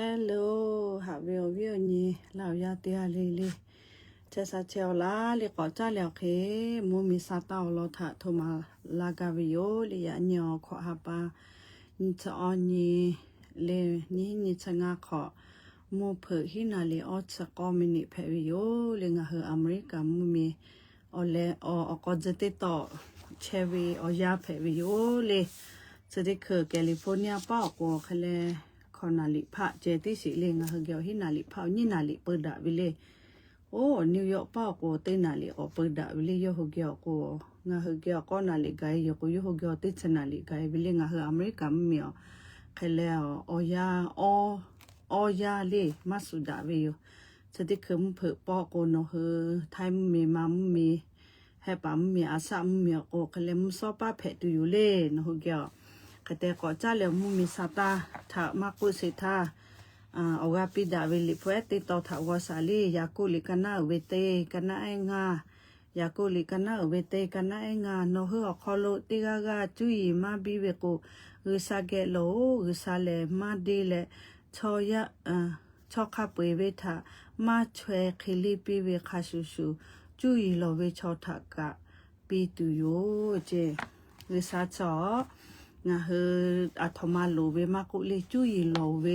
Hello หาเวียวนี่ลาวยาเตียลีเจสาเชลลาลิกอจ้าแล้วเคมูมีซาตาวลอทะโทมาลากาวิโอลิยาญอขอหาปานิจอนี่เลนี่นิจงาขอมูเผหินาลิออสกอมินิเพวิโอลิงาเฮออเมริกามูมีอเลอก็จะติดต่อเชวีอยาเพวิโอเลจะได้คือแคลิฟอร์เนียป้าก็คะเลคอนาลิพะเจติสิเลงาเฮเกียวหินาลิพะนี่นาลิเปิดดาวิเลโอ้นิวยอร์กป้าก็เตนาลิอเปิดดาวิเลยเฮเกียวก็งาเฮเกียวก็นาลิไกยก็ยเฮเกียวติดนาลิไกวิเลงาเฮอเมริกามีคะเลอยาเลมาสุดาวิโยจะได้คือมเผป้าก็เนาะเฮไทยมีมามีให้ปามมีอาสามมีโอคะเลมซอป้าเพตุอยู่เลเนาะเฮเกียวคแต่ก็จ้าแล้วมูมีซาตาถ้ามากุสิทาเอาว่าปิดาเวลิเฟติตอทาวสาลียากุลิกานาเวเตกานาไองายากุลิกานาเวเตกานาไองาโนเฮอคอโลติกากาจุยมาบิเวโกอุซาเกโลอุซาเลมาดีเลชอยะชอคาเปเวทามาชเวคิลิปิเวคาชูจุยโลเวชอทากะปิตุโยเจอุซาชองาเฮอัทมาโลเวมากุเลจุยโลเว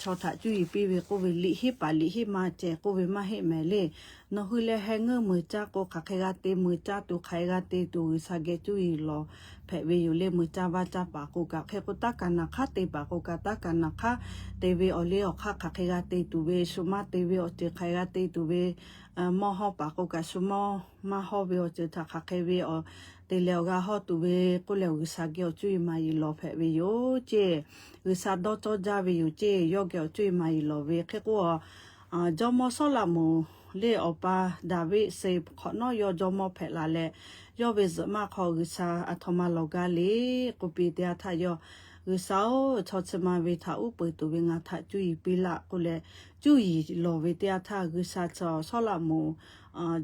ชอทะจุยปีเวโกเวลิฮิปาลิฮิมาเจโกเวมาเฮเมเลนหุเลเฮงมือจ้าโกคาเคกาเตมือจ้าตุไคกาเตตุซาเกจุยโลเพเวอยู่เลมือจ้าว่าจ้าปากูกะเคกุตะกันนะคะเตปากูกะตะกันนะคะเตเวอเลอคะคาเคกาเตตุเวสุมาเตเวอเจไคกาเตตุเวมอฮอปากูกะสุมอมาฮอเวอเจทาคาเคเวอเตเลวกาฮอตุเวกุเลวซาเกจุยมายิโลเพเวโยเจอุซาดอโตจาเวโยเจยอเกจุยมายิโลเวเคกัวจอมอซอลามูเลอปาดาวิเซขอนอยอจอมอเพลาเลยอเวซมาขออุซาอัทมาโลกาเลกุปีเตียทายออุซาชอชมาเวทาอุปตุเวงาทาจุยปิละกุเลจุยโลเวเตียทาอุซาชอซอลามู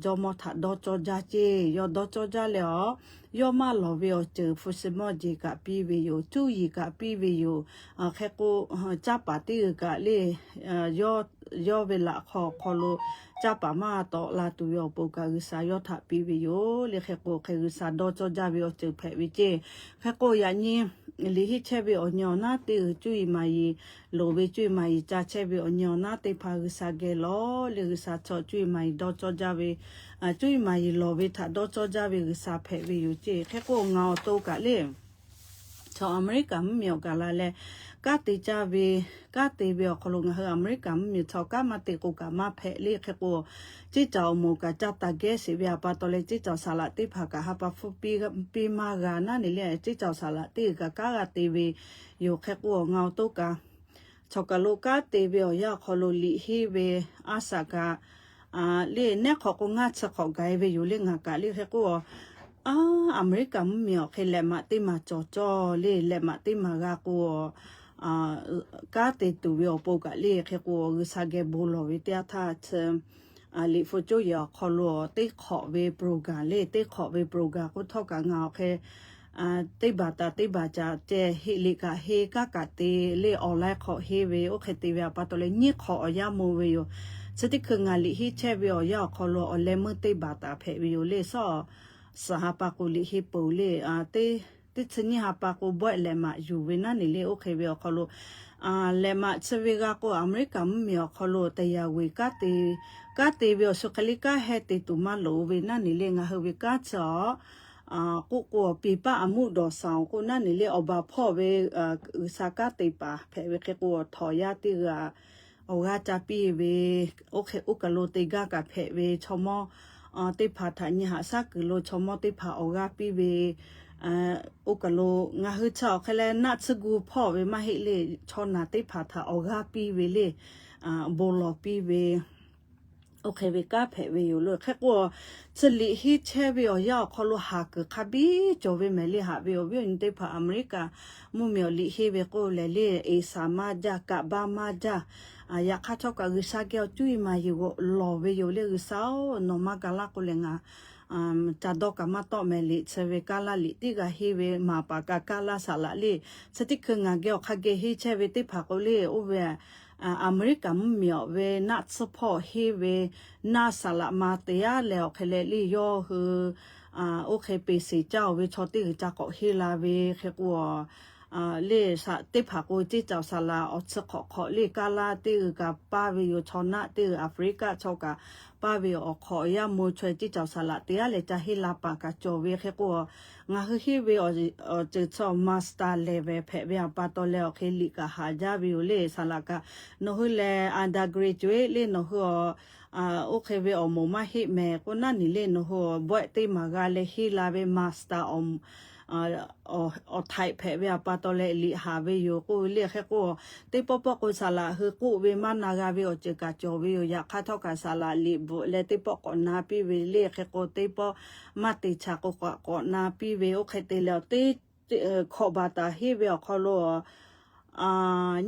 จอมอทาดอจอจาเจยอดอจอจาเลอยอมาโลเวอเจอฟุซิมอเจกะปีเวโยจุยกะปีเวโยแค่กูจับปาติกะเลยอเวลาขอโลจับปามาตอลาตุยอปุกะอุซายอทาปีเวโยเลแค่กูแค่อุซาดอจอจาเวอเจอเพวิเจแค่กูยานีลิฮิเชเวอญอนาติจุยมายีโลเวจุยมายีจาเชเวอญอนาติพาอุซาเกโลเลอุซาชอจุยมายีดอจอจาเวจุยมายีโลเวทาดอจอจาเวอุซาเพวิโยเจแค่กูเงาโตกะเลชาวอเมริกันมีโอกาสละเลกาติจาเวกาติเวอคลงเฮอเมริกันมีชาวกามาติกูกามาเพเลแค่กูจิจาวโมกาจัตตาเกสิเวปาตอเลจิจาวสาลาติภากะฮาปาฟุปีมากานานี่เลจิจาวสาลาติกะกาติเวอยู่แค่กูเงาโตกาชาวกะโลกาติเวยาคอโลลิฮิเวอาสากาเลเนขอกงาสขอไกเวอยู่เลงากะเลแค่กูอเมริกันมีเคเลมาติมาจอเลมาติมากากูกาติตุเวอปกะเลแค่กูซาเกโบโลวิเตียทาเชลิฟโจยาคอโลติขอเวโปรกาเลติขอเวโปรกากูทอกะงาแค่ติบาตาติบาจาเจฮิลิกาเฮกากาติเลออนไลน์ขอเฮเวโอเคติเวปาตอเลนี่ขอยาโมเวโยสติคืองาลิฮิเชเวอยาคอโลอเลมติบาตาเพเวโยเลซอสหปากุลิฮิปูเลติชนิหาปากุบ่เลมาอยู่เวนันนี่เลโอเคเวอคอโลเลมาเชเวกาโกอเมริกันมีอคอโลตยาเวกาติเวอสุคลิกาเฮติตุมาโลเวนันนี่เลงาเฮเวกาจอกูปีปาอมุดอสาวกูนั่นนี่เลอบาพ่อเวอุซากาติปาเพเวเคกูถอยาติกาโอกาจาปีเวโอเคอุกะโลติกากะเพเวชมอติพาทานิหาสักโลชมอติพาโอกาปีเวอุกะโลงาฮึชาวแคลนัดสกูพ่อเวมาเฮเลชอนาติพาทาโอกาปีเวเลโบโลปีเวโอเคเวกาเพเวอยู่เลยแค่ว่าสลิฮิเชเวอยาคอลหักคาบีจเวเมลีหาเวอวินเตพาอเมริกามุเมลิฮิเวโกเลเลเอสามาจากะบามาจาอยากข้าชอบกับอุซาเกลจุยมาอยู่ลอเวอยู่เลอุซาโนมากาลากุเลงา จะดอกกะมาตอแมลิเซเวกาลาลิติกะเฮเวมาปากากาลาสาละลิสติคืองาเกอคาเกเฮเชเวติภาโกลิโอเวอเมริกันมีอเวนัดสปอเฮเวนาสาละมาเตียแล้วเคเลลิโยคือโอเคปีสีเจ้าเวชอติจะเกาะเฮลาเวเคกัวเลสะติภาโกจิเจ้าสาละอสขอลิกาลาติกะปาเวโยชนะติแอฟริกาชอกะปาเวอขอยามูช่วยจิเจ้าสาละเตียเลจะเฮลาปากะโจเวเคกัวงาคือเฮเวอจิชอมาสตาเลเวเพเวปาโตเลเคลิกะหาจาวิโอเลสาละกะโนฮุเลอันดาเกรจเวเลโนฮุโอเคเวอโมมาฮิเมโกนันนี่เลโนฮุบ่ติมากาเลฮิลาเวมาสตาอไทยแพเวปาโตเลลิหาเวโยกูเรียกแค่กูติปปกูสาละคือกูเวมานากาเวอเจกาโจเวโยอยากคาทอกาสาละลิบุเลติปกนาปีเวเรียกแค่กูติปมาติชากูกนาปีเวโอเคติแล้วติขอบาตาฮิเวขอโล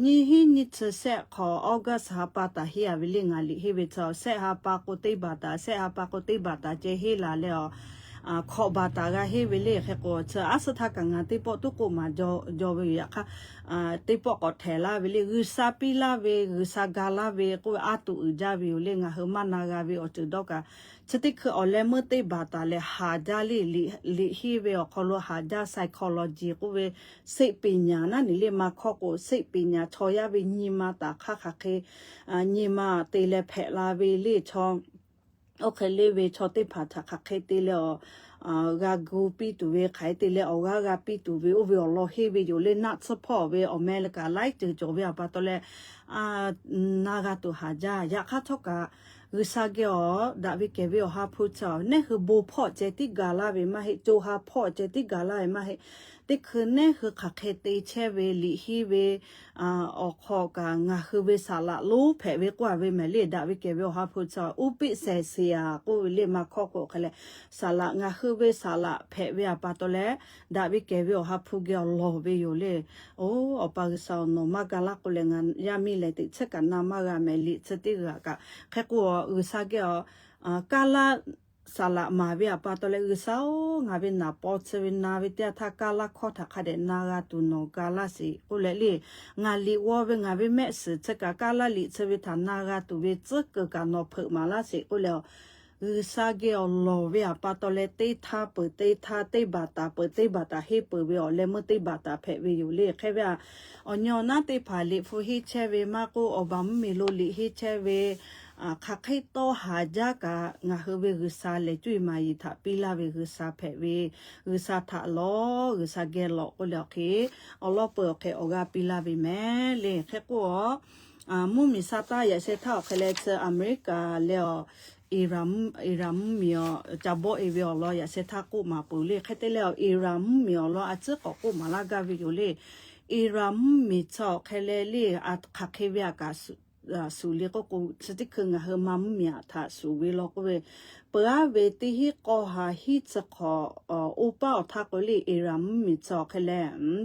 นี่ฮินิตเสขอออกัสฮาปาตาฮิอาวิลิงาลิฮิเวชอเสฮาปาโกติบาตาเสฮาปาโกติบาตาเจฮิลาเลอขอบาตากะเฮเวเลเคโกเชอาสทากังติปตุกุมาจอเวยะค่ะติปกอเทลาเวเลกุซาปิลาเวกุซากาลาเวกูอาตุอุจาเวเลงะเฮมานากาเวอจุดอกะสติคืออเลมติบาตาเลหาจาลิฮิเวอคอโลหาจา psychology กูเวสิปัญญานะนี่เลมาขอกูสิปัญญาชอยาเวญิมาตาคะเคญิมาเตเลเพลาเวเลชองโอเคเลเวชอติผาทะคักเคติเลกากูปีตุเวไขติเลอกากาปีตุเวโอเวอลอเฮเวโยเลนัดสปอเวอเมริกาไลต์จอเวปาตอเลนากาตุหาจายะคาทอกะกุซาเกอดาวิเกเวฮาพุชอเนคือบูพอเจติกาลาเวมาเฮโจฮาพอเจติกาลาเวมาเฮติคือเนคือคักเคติเชเวลิฮิเวออกขอกางาคือเวสาละลูแผเวกว่าเวเมเลดาวิเกเวฮาพุชออุปิเซเซียกูเลมาขอโกคะเลสาละงาคือเวสาละแผเวปาโตเลดาวิเกเวฮาพุเกลอเวโยเลโออปาซาวโนมากาลากุเลงันยามิเลติเชกันนามากาเมลิสติกะกะแค่กูอุซาเกอกาลาสาละมาเวียปาตอเลอุซาโองาเวนาปอเซเวนาเวเตียทากาลาขอทักคาเดนากาตุโนกาลาสิกุเลลีงาลีวอเวงาเวเมสเจกากาลาลิเซเวทานากาตุเวเจกกานอเผมาลาสิกุเลอุซาเกอโลเวียปาตอเลเตทาเปเตทาเตบาตาเปเตบาตาเฮเปเวอเลมเตบาตาเพเวอยู่เลแค่เวอญอนาเตผาลิฟูฮิเชเวมาโกอบามมิโลลิฮิเชเวคักให้โตหาจากะงาเฮเวกุซาเลจุยมายิทาปิลาเวกุซาเพเวกุซาทะลอกุซาเกลอก็แล้วเคอลอเปเคออกาปิลาเวแม่เลแค่ก็มุมิซาตายะเซทาเคเลซอเมริกาแล้วอิรัมมีจะบ่เอเวลอยะเซทากุมาปุเลแค่เตแล้วอิรัมมีลออะเจกกุมาลากาวิโยเลอิรัมมีชอเคเลลีอะคักเคเวกาสุเลก็กูสติคืองาเฮมัมเมียทาสุเวลก็เวเปอาเวติฮิกอหาฮิจะขออุปาทักลีอิรัมมิจอกเล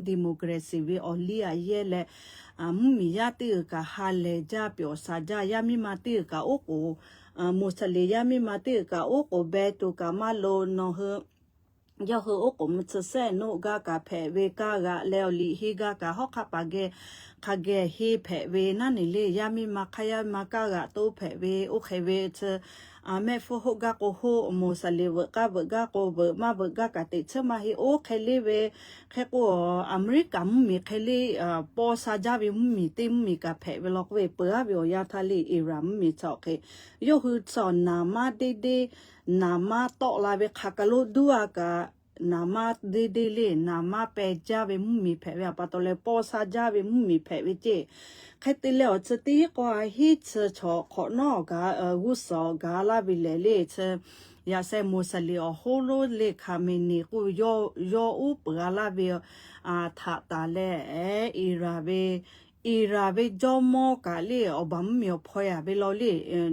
ดิโมกราซีเวอลีอาเยเลมุมิยาติกะฮาเลจาเปียวซาจายามิมาติกะโอโกมุสลียามิมาติกะโอโกเบตุกะมาโลโนเฮยาเฮโอโกมุตเซโนกากะเพเวกากะเลวลิฮิกากะฮอกคาปาเกคาเกเฮเพเวนันนี่เลยามิมาคายามากากะโตเพเวโอเคเวเชเมฟโฮกะโกโฮโมซาเลเวกะเบกะโกเบมาเบกะกะติเชมาฮิโอเคเลเวแค่ก็อเมริกันมีเคเลปอซาจาวิมีติมมีกะเพเวลอกเวเปอเวยาทาลีอิรัมมีจอกเคโยฮือซอนนามาเดเดนามาโตลาเวคากะโลดัวกะนามาเดเลนามาเปจาเวมุมีเพเวปาโตเลปอซาจาเวมุมีเพเวเจแค่ติแล้วจะตีกว่าฮิตชอขอนอกากุศลกาลาบิเลเลเชยาเซมุสลีโฮโลเลคาเมนีกูโยอุปกาลาเวทาตาเลอิราเวจอมอกาเลอบามมีพอยาเวลอเล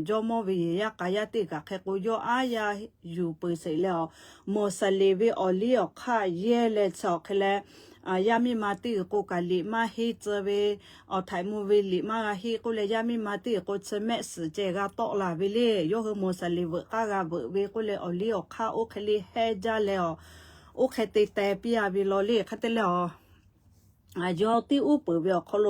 จอมอเวยากายติกะแค่กูโยอายาอยู่เปเสแล้วมุสลีเวอลีอค่าเยเลชอเคเล ยามีมาติโกกะลิมาเฮเจเวเอาไทมูเวลิมาเฮกุเลยามีมาติโกเชเมสเจกาตอลาเวเลโยเฮโมซาลิเวกากาเวกุเลยอลิอคาโอเคลิเฮจาเลโอเคเตเตปิอาวิโลเลคาเตเลยอติอุปเวคโล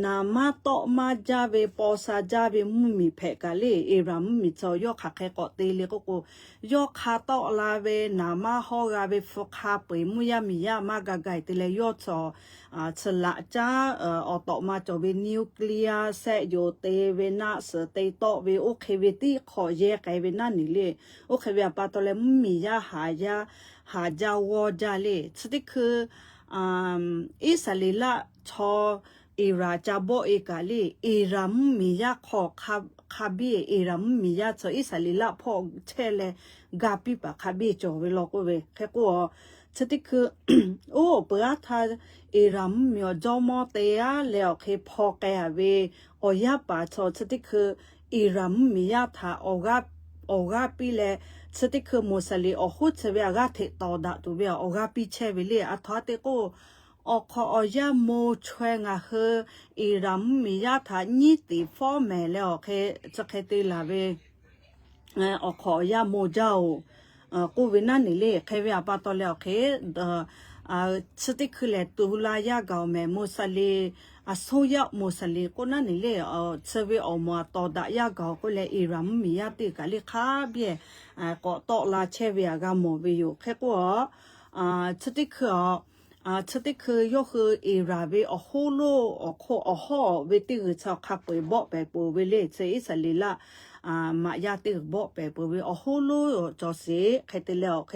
นามาโตมาจาเวปอซาจาเวมุมีเพกาเลเอรามุมีเจายอคาเคกอเตเลก็ยอคาโตลาเวนามาฮอกาเวฟคาเปมุยามิยามากาไกเตเลยอจอฉละจาออโตมาจอเวนิวเคลียเซโยเตเวนาสเตโตเวโอเคเวติขอเยไกเวนานิเลโอเคเวปาโตเลมุมียาหาจาวอจาเลสติคืออิสลิละชอเอราจาโบเอกาลีเอรามมียาขอคาบีเอรามมียาชออิสลิละพอเชเลกาปิปะคาบีจอเวลอกเวแค่ก็สติคือ โอ้เปอาทาเอรามมีจอมอเตียแล้วเคพอแกเวออยาปาชอสติคือเอรามมียาทาออกาปีเลสติคือโมซาลีออหุดเสเวกาเทตอดาตุเวออกาปีเชเวเลอัทอเตโกอคอยาโมชวงาเฮอีรัมมียาทานิติฟอแมแล้วเคจะเคติลาเวอคอยาโมเจ้ากูวินันนี่เลเคเวปาตอแล้วเคสติคือเลตุลายากาแมโมซาลีโซยาโมซาลีก็นั่นนี่เลเซเวอมาตอดายากาก็เลอีรัมมียาติกาลิคาเบียก็ตอลาเชเวกาโมเวอยู่แค่ก็สติคือสติคือยกคือเอราเวอโฮโลอโคอฮอเวติคือชาวคับไปบ่ไปปูเวเลเซอิสลิละมายาติบ่ไปปูเวอโฮโลจอเสเคตแล้วเค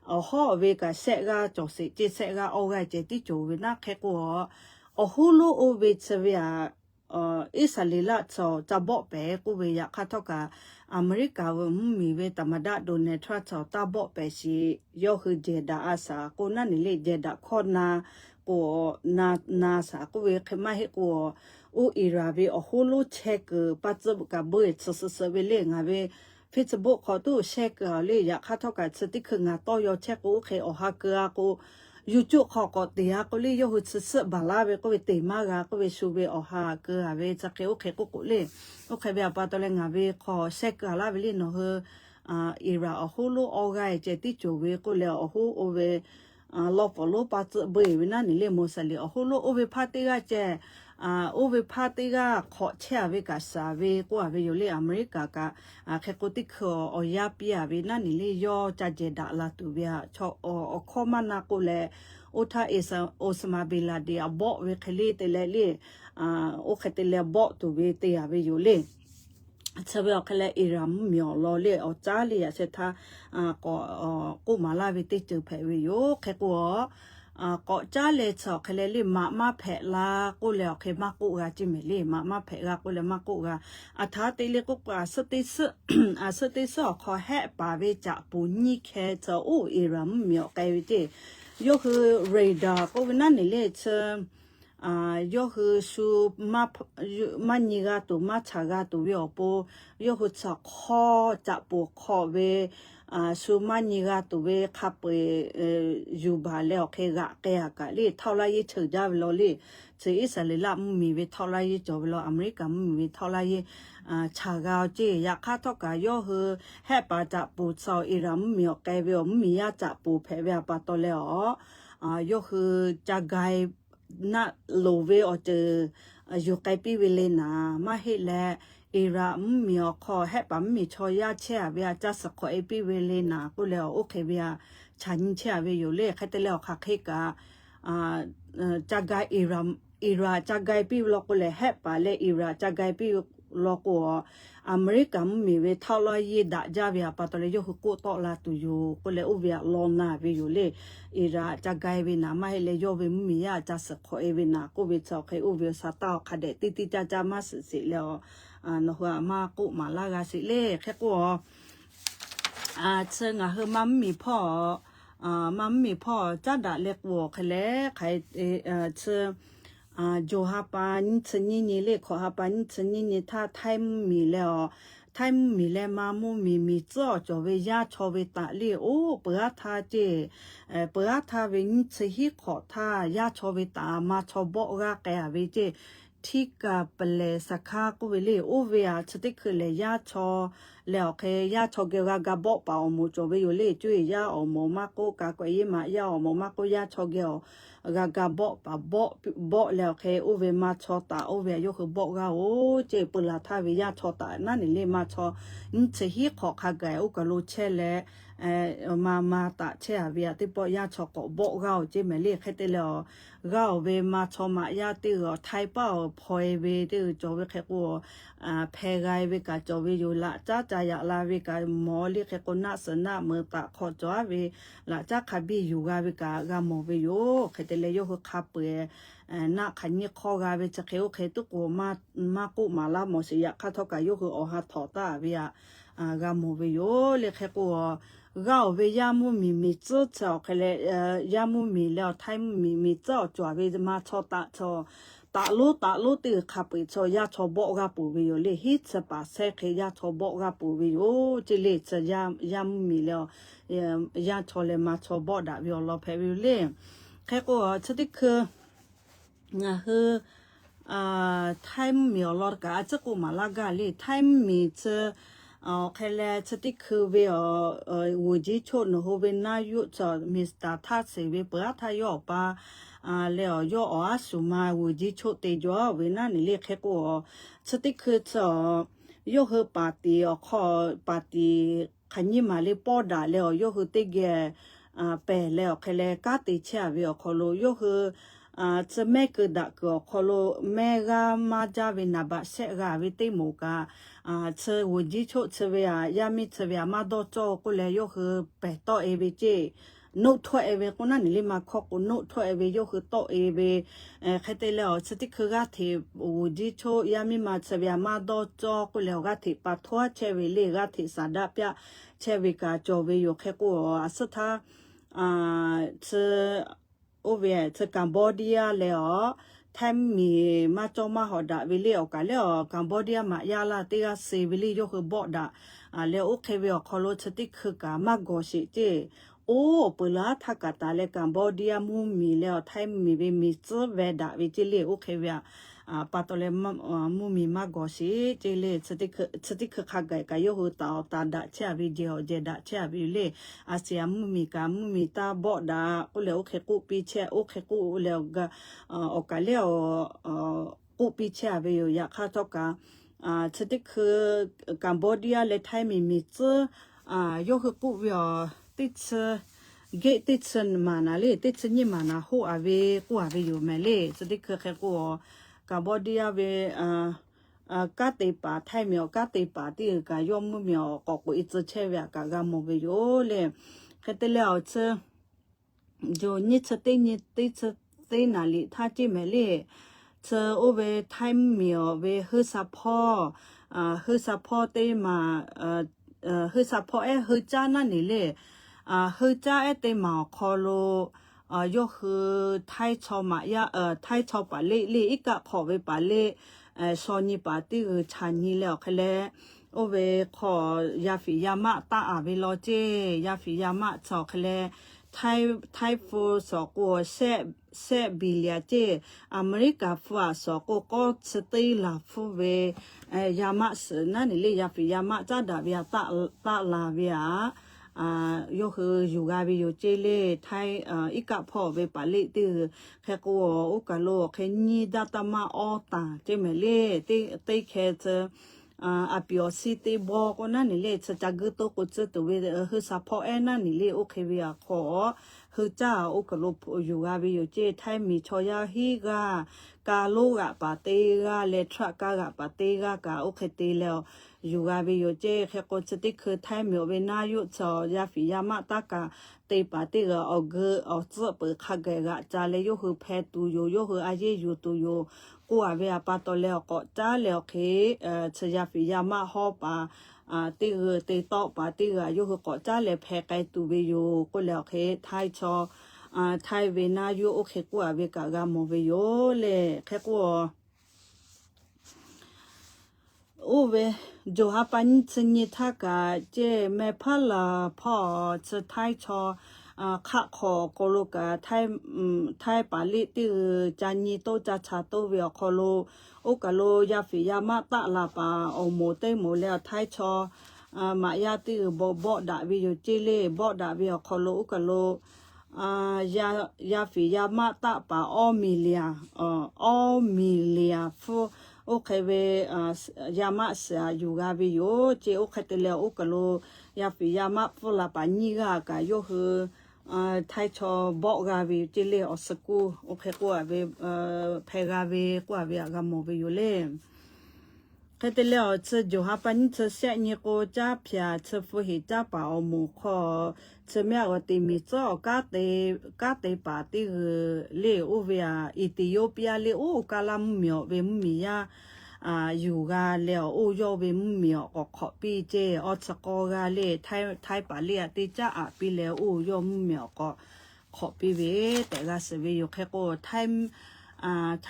อฮอเวกะเซกาจอเสจิเซกาออกาเจติโจเวนะเคก็อโฮโลโอเวเซเวอิสลิละจอจะบ่ไปกูเวยะคาทอกาอเมริกามีเวตมดาโดเนทรัสตาบ่ไปสิยอคือเจดาอาสากูนั่นนี่เลเจดาคอนากูนาสากูเวขมาให้กูอูอิราเวอโฮโลเช็คปัจจุบันกับเบสสเวเลงาเวFacebook ขอตู้เช็คเลยอยากคาทอกาสติคืองาต่อยอเช็คกูเคอฮาเกอกูYouTube ขอก็เตียก็เลยยกสึบาลาเวก็เวเตมากาก็เวชูเวอหาเกอเวจะเกโอเคก็เลยโอเคเวปาตอเลงาเวขอเช็คลาเวลินเฮอีราอโฮโลออกาเจติจูเวก็เลยอโฮโอเวลอฟโลปาตเบยเวนั่นนี่เลโมซาลีอโฮโลโอเวพาติกาเจโอเวพาติกาขอเชเวกาซาเวก็เวอยู่เลอเมริกากาแค่ก็ติขออยาปีเวนั่นนี่เลยยอจะเจดาลาตุเวชอคอมานาก็เลยโอทาเอซาโอสมาบิลาเดียบ่เวคลีเตเลเลโอเคเตเลบ่ตุเวเตียเวอยู่เลชาวเคลอิรามมีอลอเลอจาลีเสทาก็กูมาลาเวติจือเพเวโยแค่ก็จาเลชอเคลลิมาเพลากูแล้วเคมากูกาจิเมลีมาเพลากูแล้วมากูกาอัฐาเตเลกูกาสติสสติสขอแฮปาเวจะปุญิแค่จะอูอิรามมีอไกเวติยกคือเรดาร์ก็วันนั้นนี่เลยเชยกคือสูมานิกาตัวมาชากาตัวเวียบยกคือจะข้อจะปวดข้อเวสูมานิกาตัวเวขับไปอยู่บ้านแล้วแค่กะกะเลยเท่าไรยี่เฉยจ้าเวลาเลยเจอิสราเอลมีเวเท่าไรยี่จบเวลาอเมริกามีเวเท่าไรยี่ชากาเจอยากข้าทอกายอคือแห่ปาจะปูเซาอิรัมมีอไกเวอมียาจะปูแผ่เวปาตอแล้วยกคือจะไกนาโลเวอเจอยู่ไกปีเวเลนามาเฮแลเอรามีอคอแห่ปามมีชอยาเชเวจะสกอเอปีเวเลนาก็แล้วโอเคเวฉันเชเวอยู่เลใครแต่แล้วคักเฮกาจะไกเอราจะไกปีลอกเลยแห่ปาเลเอราจะไกปีลอกอเมริกันมีเวทาลายดาจาเวียปัตเลยยกกูตอลาตุยูก็เลยอุเวียลอนาเวอยู่เลยอีราจะไกเวนาไม่เลยยกเวมียาจะสกเอเวนากูเวชาวเคอุเวียสตาคาเดติจามาสิแล้วนหัวมากุมาลากาสิเลแค่กูเชิงเฮมัมมีพ่อจ้าดาเล็กวัวแค่ใครเชิงโจฮาปานิชนินี่เลขอฮาปานิชนินี่ถ้าไทยมีแล้ว ไทยมีแลมามูมีจ้อจอเวยาชอเวตะเลโอเปอทาเจเปอทาเวงเชฮิขอทายาชอเวตามาชอบอกกะแกเวเจที่กะเปเลสักากุเวเลโอเวียชติคือเลยาชอแล้วเคยาชอเกกะกะบอกปาอมูจอเวโยเลจุยยาอมมาโกกะกวยมายาอมมาโกยาชอเกกะกะบอกปาบอกแล้วเคโอเวมาชอตาโอเวียโยคือบอกกะโอเจปุลาทาเวยาชอตานั่นนี่เลมาชออิเชฮิขอคาไกโอกะโลเชเลมาตะเชอเวียติปอยาชอกบอกกะเจเมเลเคเตลกะเวมาชอมายาติกไทยเป้าพอยเวติจอเวเคกูเพไกเวกะจอเวโยละจ้าจายะลาเวกะหมอลิเคกูนะสนะเมตะขอจอเวละจ้าคาบิยูกะเวกะกะหมอเวโยเคเตเลโยคือคาเปนะขันนี่ข้อกาเวจะเคโอเคตุกมากุมาลาหมอสิยะคาทอกาโยคืออหาถอตาเวียกะหมอเวโยเลเคกูกาเวยามุมีจ้อเจ้าเคเลยามุมีแล้วไทยมีจ้อจวเวมาชอตะชอตะลุติคาปิชอยาชอบอกกะปูเวโยเลฮิตสปาเซเคยาชอบอกกะปูเวโยจิเลจะยามุมีแล้วยาชอเลมาชอบอกดะเวโยลอเพเวเลแค่ก็ชติคือคือไทยมีอลอดกะจะกูมาลากาลีไทยมีจะแค่แล้วชติคือเววูจิโชนโฮเวนายุจะมิสตาทัศเวเปทายอปาแล้วยออาสุมาวูจิโชเตจอเวนานี่เลแค่กูชติคือจะยอคือปาร์ตี้ขอปาร์ตี้ขันยิมาเลปอดาแล้วยอคือเตเกเปแล้วแค่แล้วกาติเชเวขอโลยอคือจะไม่เกิดดักก็ขอโลแม่กามาจาวินาบะเสกาวิเตโมกาเชวจิโชเชเวียามิเชเวียมาโดโจกุเลยโยคือเปโตเอเวเจโนทัวเอเวคนนั้นนี่มาขอกุโนทัวเอเวโยคือโตเอเวแค่เตแล้วสติคือกาทีวจิโชยามิมาเชเวียมาโดโจกุเลยกาทีปัทัวเชเวเลกาทีสาดาเปียเชเวกาโจเวโยแค่กูสุดท้ายเชโอเวจะกัมพูชาแล้วไทยมีมาจอมาหอดาวิลีออกกันแล้วกัมพูชามายาลาติกาเซวิลียคือบอกดาแล้วโอเคเวอคอโลชติคือกามากอชิเจโอเปลาทักตาเลกัมพูชามุมีแล้วไทยมีเวมีซเวดาวิจิเลโอเคเวปาตเลมุมีมากอชิเจเลชติคือขากายคือตาดาเชวิเจอเจดาเชวิเลอาเซียมุมีกามุมีตาบอกดาโอเลโอเคกูปีเชโอเคกูแล้วก็โอกาเลกูปีเชเวโยอยากข้าทอกาชติคือกัมพูชาและไทยมีซยอคือกูเวติดเกติดซันมานาเลติดซันยี่มานาโฮอาเวกูอาเวอยู่แม่เลชติคือแค่กูกัมพูชาเวกาเตปาไทยมีกาเตปาที่กายอมมีก็กูอิจเชเวกากามเวโยเลแค่เตแล้วเชโยนิชเตนิติชเตนาลิท่าจิเมเลเชโอเวไทยมีเวฮือซัพพอเตมาฮือซัพพอฮือจ้านั่นนี่เลฮือจ้าเตมาคอโลยอคือไทยชอมายาไทยชอปาเลอีกะขอเวปาเลซอนีปาติชานีแล้วแค่โอเวขอยาฟิยามะตาอาเวโลเจยาฟิยามะชอแค่ไทยฟูสอกัวเซบิเลียเจอเมริกาฟัวสอกัวก็สตีลาฟูเวยามะสนั่นนี่เลยยาฟิยามะจ้าดาเวียตาลาเวียยคืออยู่กาบิโยเจเลไทยอีกะพ่อเวปาเลตือแค่กัวอุกะโลแค่นี้ดาตามาออตาเจเมเลเตแค่จะอาปิโอซิเตบอกนั่นนี่เลยจะจักตัวกุศตัวเวคือซัพพอนั่นนี่เลยโอเคเวียขอคือจ้าอุกะโลอยู่กาบิโยเจไทยมีชอยาฮีกาโลกะปาเตกาเลทรักกะปาเตกาโอเคเตแล้วอยู่กาบิโยเจแค่ก็จะติคือไทยมีเวนายุชอยาฟิยามะตากาเตปาเตกาออกเจเปิดขากะจาเลยคือแพตูโยคืออาเยยูตูโยกูอาเวปาตแล้วก็จ้าแล้วเคชยาฟิยามะฮอปาเตโตปาติกาโยคือก็จ้าเลยแพไกตูเวโยก็แล้วเคไทยชอไทยเวนายุโอเคกูอาเวกากามเวโยเลแค่กู โอเวจูฮาปันชนิทากาเจแม่พะลาพ่อจะไทยชอขะขอโกโลกาไทยปาลิติจานีโตจาชาโตเวียคอโลโอกาโลยาฟิยามาตะลาปาโอโมเตโมแล้วไทยชอมายาติบ่ดาวิโยจิเลบ่ดาวิคอโลโอกาโลยาฟิยามาตะปาออมิเลียฟูโอเคเวยามาสยูกาวิโยเจโอเคเตเลโอกาโลยาฟิยามาฟูลาปานิกากาโยฮือไทยชอบอกกาวิจิเลอสกูโอเคกว่าเวเพกาวิกว่าเวกามวิโยเลเคเตเลอจะจูฮาปันจะเสียนิโกจ้าพยาจะฟูหิจ้าป่าอมูขอจะแม่ว่าติมิจ้อกาเตปาติเลโอเวียอิธิโอเปียเลโอกาลามเมียวเวมมียาอยู่กาแล้วโอยเวมเมียวก็ขอปีเจออสกอกาเลไทยปาเลียติจ้าปีแล้วโอยมเมียวก็ขอปีเวแต่กาสเวอยู่แค่ก็ไท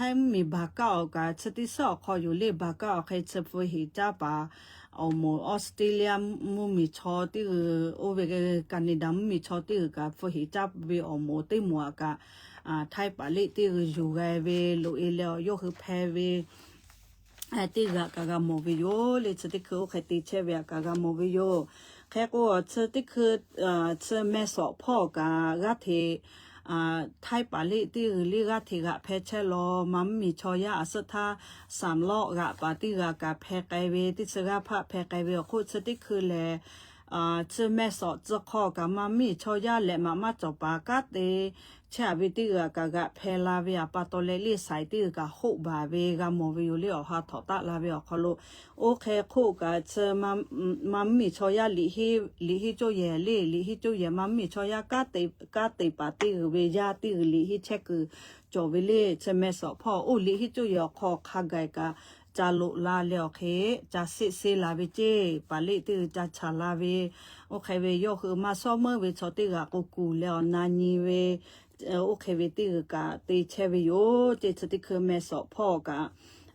ยมีบากากาชติสอขออยู่เลบากาใครจะฟูหิจ้าป่าเอาหมู่ออสเตรเลียมุมีชอที่โอเวกแคนาดามีชอที่กาฟูหิจ้าเวเอาหมู่ที่มัวกาไทยปาลิที่อยู่ไงเวโลเอเลโยคือแพเวที่กากาโมวิโยเลชติคือใครติเชเวกากาโมวิโยแค่ก็ชติคือเชแม่สอพ่อกากาเทไทยปาลิที่ลิกาทิกะเพชรลอมัมมีชอยาสทา3ล้อกะปาติกะกะเพไกเวติสกะพะเพไกเวคุสติคือแลจะแม่สอจะขอกะมัมมีชอยาและมาจบปากะเตชาวิติกะเพลาเวียปาโตเลลิไซติกะหุบาเวกะโมวิโยเลอฮาทอตะลาเวอคอโลโอเคคุกะจะมัมมีชอยาลิฮิโจเยเลลิฮิโจเยมัมมีชอยากะเตปาติเวยาติลิฮิเชกจอเวเลจะแม่สอพ่อโอลิฮิโจเยขอคาไกกะจาลุลาเลอเคจาซิลาเวเจปาลิติจาชาลาเวโอเคเวโยคือมาซอเมเวชอติกะกูเลอนานีเวโอเคเวติกะติเชเวโยเจสติคือแม่สอพ่อกะ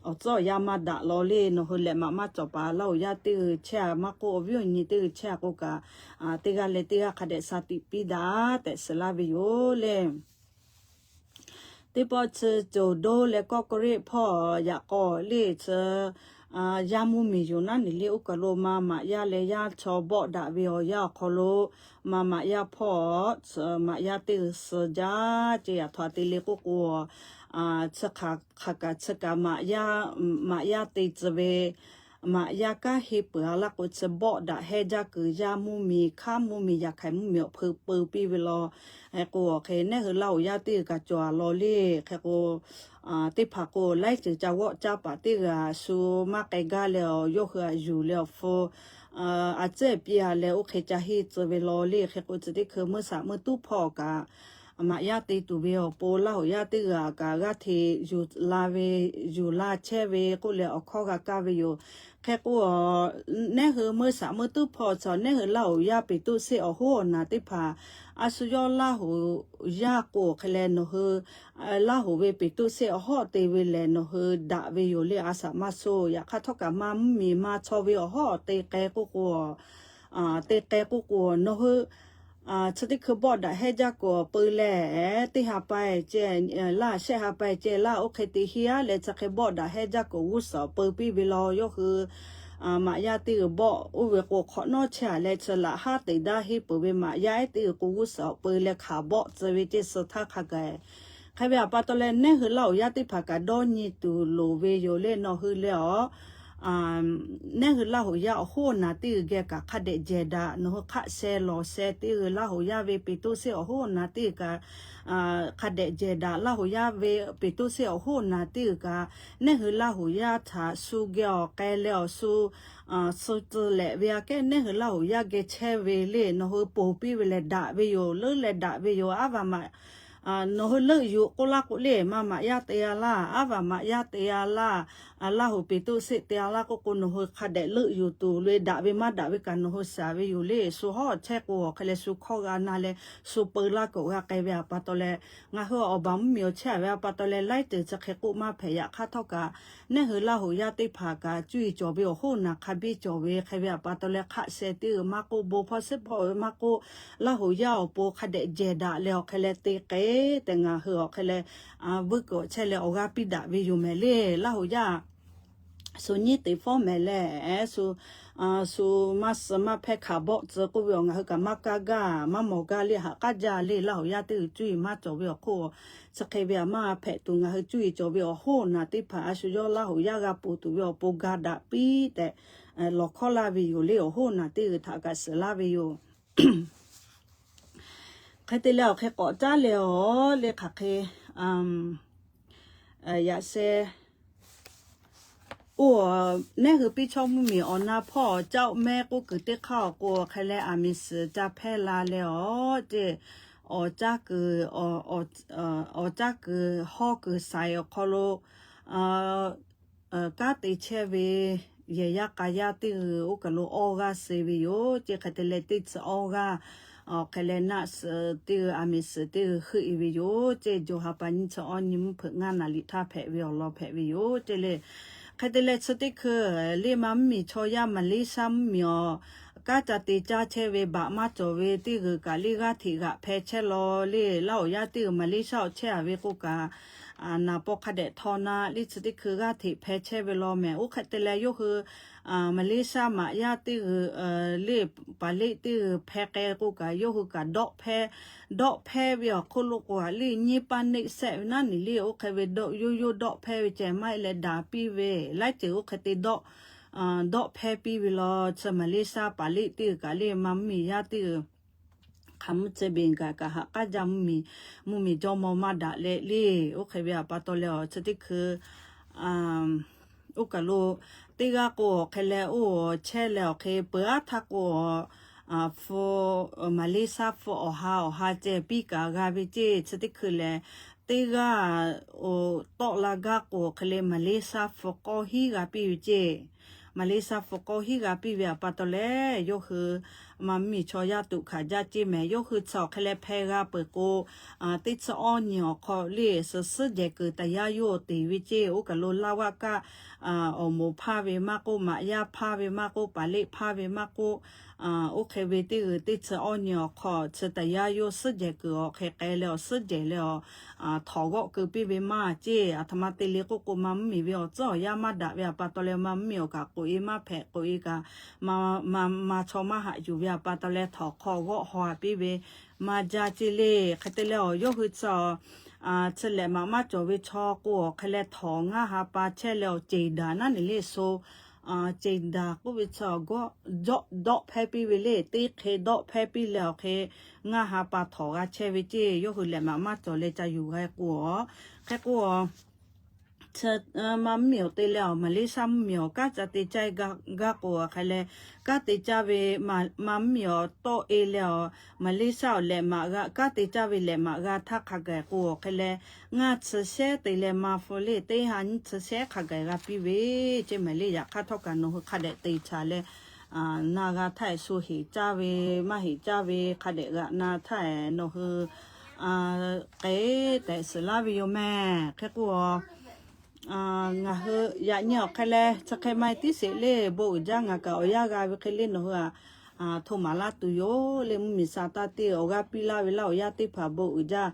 เอาจ้อยามาดะลอเลนโหเลมาจอบาเล่ายาติแชมาโกวิโอนี่ติแชโกกะติกะเลติกะคาเดสาติปิดาแต่สลาเวโยเลติปอเชโจโดและก็กรีพ่อยากอเลเชยามุมีอยู่นั่นนี่เลอุกะโลมามายาเลยาชอบอดาเวียาคอโลมายาพ่อมายาติสจาเจียทอติเลกุกัวชะขะกะชะกะมายาติจเวมายากะเฮเปลักอุจบอดาเฮจักยามุมีข้ามุมียาไขมุมีเพือปือปีเวลาไอ้กูเคเนคือเล่ายาติกะจัวลอเลแค่กูติพากูไล่จืจาวะจ้าปาติกะสูมาไกกาแล้วยกอยู่แล้วโฟอาเจเปียแล้วโอเคจะฮิจเวลอเลแค่กูจะได้คือเมื่อตู้พอกะมายาติตูเวอโปลาหยาติกะเทอยู่ลาเวอยู่ลาเชเวกูเลยอข้อกะเวอยู่แค่กูเนคือเมื่อตู้พอสอนเนคือเล่ายาปิตุเสอโหนาติพาอาสุยอลาหูยาโกเคเลนคือลาหูเวปิตุเสอโหเตเวเลนคือดาเวอยู่เลอาสามาโซอยากคัทกะมัมมีมาชอเวอโหเตแกกูเตแกกูนคือชติคือบอดได้ให้จักก็ปืนแหล่ติหาไปเจล่าเชหาไปเจล่าโอเคติเฮียเลจะคือบอดได้ให้จักก็วุ้สปืนปีเวลายกคือมายาติบออุเวกขอนอชาเลจะละหาติได้ให้ปืนเวมายาติกูวุ้สปืนเลขาบอจะวิจิสทาขะไกใครแบบปาตเลนเนี่ยคือเล่ายาติผักกาดอนี่ตูโลเวโยเลนอคือแล้วเนี่ยคือลาหูยาโหนาติเกะกะคัดเดเจดาโนคะเซโลเซติลาหูยาเวปิตุเซโหนาติกะคัดเดเจดาลาหูยาเวปิตุเซโหนาติกะเนี่ยคือลาหูยาทาสุเกอแกเลอสุตุเลเวียแกเนี่ยคือลาหูยาเกเชเวเลโนปูปีเวเลดาเวโยเลดาเวโยอาวามา no le yu ko la ko le ma ya te ya la ava ma ya te ya la ala ho pitu se te ya la ko no ho khade le yu tu le da be ma da be kan no ho sa be yu le so ho che ko khale su kho ga na le su pe la ko ga kai be pa to le nga ho obam myo che be pa to le lai te che khe ko ma phe ya kha tho ka ne ho la ho ya te pha ka chui jo be ho na kha bi jo be khe be pa to le kha se te ma ko bo pho se pho ma ko la ho ya o po khade je da le khale te ke te nga ho khale bu ko che le o ga pi da be yu me le la ho ya so ni te fo me le so ma phe kha bo ze ko yo nga ka ma ka ga ma mo ga le ha ka ja le la ho ya te chui ma jo be ko sa ke be ma phe tu nga hu chui jo be ho na te pha su yo la ho ya ga pu tu yo po ga da pi te lo kho la be yo le ho na te tha ka se la be yo khai te le khe ko ta le o le kha khe ya se那个比较木米哦，那泡照买个个的烤过，开来阿米是加配拉了这这个这个好个晒哦，靠咯家的车位也呀家呀的我个咯熬个水位哟，这开的来的是熬个。开来那是的阿米是的喝一位哟，这就哈把你吃哦，你们朋友那里他配位哦，老配位哟，这嘞。开的来吃的去，你妈咪抽呀嘛里三秒，家家的家车为爸妈作为这个家里个提个配车咯，你老呀这个嘛里少车为个个那不开的套那，你吃的去个提配车为咯咩？我开的来又去嘛里沙嘛呀这个你把你这个配个个又去个ดอกแพวิโคโลกว่าลีนี่ปันนี่เสวนั่นนี่ลีโอเคเวดอกยูดอกแพวิเจไม่เลดาปีเวไล่เจอโอเคติดอกแพปีวิลอสมาเลซาปาลิติกาลีมัมมียาติคำจะเป็นกะหะกะจำมีจอมมาดาเลลีโอเคเวปาตอเลอสติคือโอกะโลติกาโกเคเลโอเชเลโอเคเปิดทักโกfor Malaysia for oha je pi ka ga bi je chiti khule te ga o to la ga ko khale Malaysia for ko hi ga pi je Malaysia for ko hi ga pi ya pa to le yo hu ma mi cho ya tu kha ja ji me yo hu cho khale phe ga pe ko te cho on nyo kho le so su je ku ta ya yo ti wi je o ka lo la wa ka o mo pha we ma ko ma ya pha we ma ko pa le pha we ma koโอเคเวทีที่จะอ่อนยอขอจะแต่ยาโยสุดเจก็แค่ไกลแล้วสุดเจแล้วถอก็คือปีเวมาเจธรรมะติเลก็กูมัมมีเวอจ่อยามาดาเวปาตอเลมัมมีโอกากูอีมาแผ่กูอีกามาชอมาหาอยู่เวปาตอเลถอขอก็หัวปีเวมาจาจิเลแค่แต่แล้วโยคือจ่อเฉลมาจ่อเวชอกูแค่เลถองาหาปาเชแล้วเจดานั่นนี่โซเจนดาก็วิชาก็ดอกแพปีเวเลตีเคดอกแพปีแล้วเคงาหาปาถอกาเชวิจิยกแหลมาจอเลจะอยู่ให้กัวแค่กัวเชมาเหมียวตีแล้วมาลิซ้ำเหมียวก็จะตีใจกะกัวใครเลยก็ตีจะเวมาเหมียวโตเอแล้วมาลิซ้ำแหลมาก็ตีจะเวแหลมาก็ทักขะแกกัวใครเลยงาเสเตีแหลมาฟอเลตีหันเสขะแกกับปีเวเจมาลิอยากข้าทอกันโนขะเดตีชาเลนากาไทยสุหิจาเวมาหิจาเวขะเดกะนาไทยโนคือเกแต่สลาวิโยแม่แค่กัวงาเฮยะเนี่ยแค่เลยจะแค่ไม่ติเสเลโบจังงากะอยากาเวแค่เล่นหัวโทมาลาตุโยเลมิซาตาเตโอกาปิลาเวลาอยาติผาโบจ้า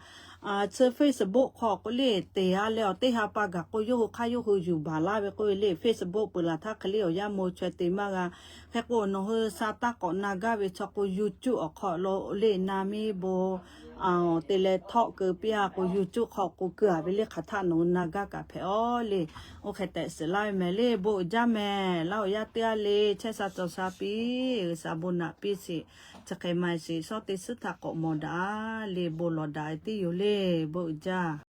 เซเฟซบุ๊กขอก็เลเตะแล้วเตะหาปากก็โยคาโยโฮอยู่บาลาเวก็เลเฟซบุ๊กเปล่าถ้าเขาเลี้ยวยาโมชเตมากแค่ก็โนเฮซาตาก็นากาเวชก็ยูจูขอโลเลนามีโบเตเลทอกเกปียก็ยูจูขอก็เกือเวเลคาถาโนนากากะเพอเลโอเคแต่สลายแม่เลโบจ้าแม่เราอยาเตียเลเชซาจอซาปีซาบุนาปีสิจะใครไม่สิสอติสุทักก็โมดาเลโบโลดาติอยู่เลโบจ้า